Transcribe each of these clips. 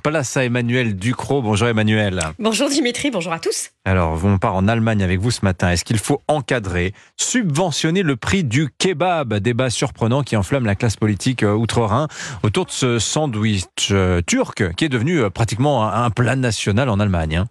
Place à Emmanuel Ducrot. Bonjour Emmanuel. Bonjour Dimitri, bonjour à tous. Alors, on part en Allemagne avec vous ce matin. Est-ce qu'il faut encadrer, subventionner le prix du kebab? Débat surprenant qui enflamme la classe politique outre-Rhin autour de ce sandwich turc qui est devenu pratiquement un plat national en Allemagne.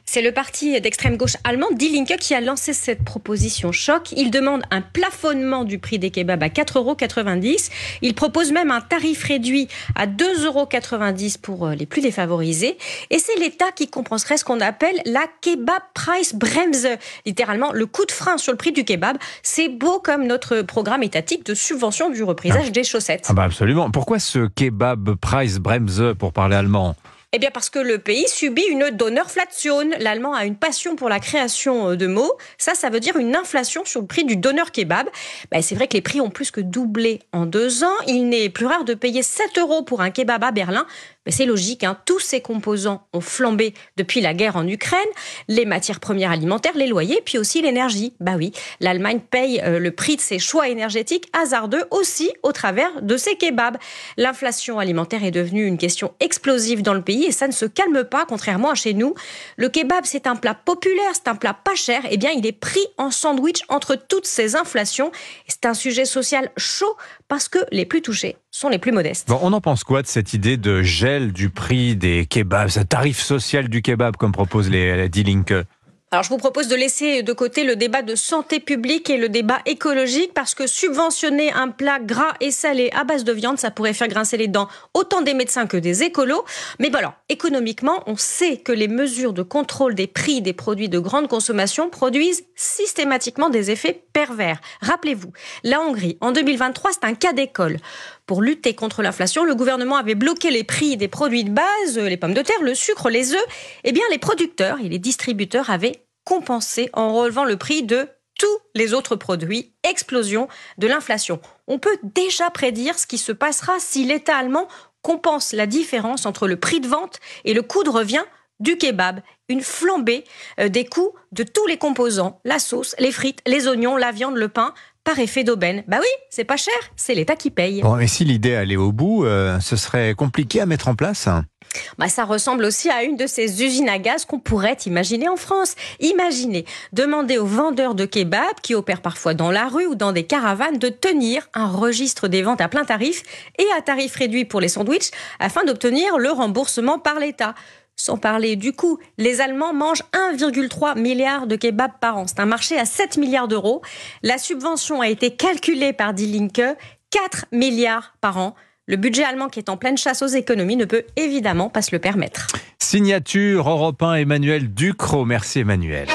C'est le parti d'extrême gauche allemand Die Linke qui a lancé cette proposition choc. Il demande un plafonnement du prix des kebabs à 4,90 €. Il propose même un tarif réduit à 2,90 € pour les plus défavorisés. Et c'est l'État qui compenserait ce qu'on appelle la Kebabpreisbremse, littéralement le coup de frein sur le prix du kebab. C'est beau comme notre programme étatique de subvention du reprisage des chaussettes. Absolument. Pourquoi ce Kebabpreisbremse pour parler allemand ? Eh bien parce que le pays subit une Donnerflation. L'allemand a une passion pour la création de mots. Ça veut dire une inflation sur le prix du doner kebab. C'est vrai que les prix ont plus que doublé en 2 ans. Il n'est plus rare de payer 7 € pour un kebab à Berlin. Mais c'est logique, tous ces composants ont flambé depuis la guerre en Ukraine. Les matières premières alimentaires, les loyers, puis aussi l'énergie. Oui, l'Allemagne paye le prix de ses choix énergétiques hasardeux aussi au travers de ses kebabs. L'inflation alimentaire est devenue une question explosive dans le pays et ça ne se calme pas, contrairement à chez nous. Le kebab, c'est un plat populaire, c'est un plat pas cher. Il est pris en sandwich entre toutes ces inflations. Et c'est un sujet social chaud parce que les plus touchés sont les plus modestes. On en pense quoi de cette idée de gel du prix des kebabs, ce tarif social du kebab comme propose les Die Linke? Alors, je vous propose de laisser de côté le débat de santé publique et le débat écologique parce que subventionner un plat gras et salé à base de viande, ça pourrait faire grincer les dents autant des médecins que des écolos. Mais alors, économiquement, on sait que les mesures de contrôle des prix des produits de grande consommation produisent systématiquement des effets pervers. Rappelez-vous, la Hongrie, en 2023, c'est un cas d'école. Pour lutter contre l'inflation, le gouvernement avait bloqué les prix des produits de base, les pommes de terre, le sucre, les œufs. Les producteurs et les distributeurs avaient compensé en relevant le prix de tous les autres produits. Explosion de l'inflation. On peut déjà prédire ce qui se passera si l'État allemand compense la différence entre le prix de vente et le coût de revient du kebab. Une flambée des coûts de tous les composants, la sauce, les frites, les oignons, la viande, le pain, par effet d'aubaine. Oui, c'est pas cher, c'est l'État qui paye. Mais si l'idée allait au bout, ce serait compliqué à mettre en place. Ça ressemble aussi à une de ces usines à gaz qu'on pourrait imaginer en France. Imaginez, demander aux vendeurs de kebab, qui opèrent parfois dans la rue ou dans des caravanes, de tenir un registre des ventes à plein tarif et à tarif réduit pour les sandwichs afin d'obtenir le remboursement par l'État. Sans parler du coût, les Allemands mangent 1,3 milliard de kebabs par an. C'est un marché à 7 milliards d'euros. La subvention a été calculée par Die Linke, 4 milliards par an. Le budget allemand qui est en pleine chasse aux économies ne peut évidemment pas se le permettre. Signature Europe 1, Emmanuel Ducrot. Merci Emmanuel.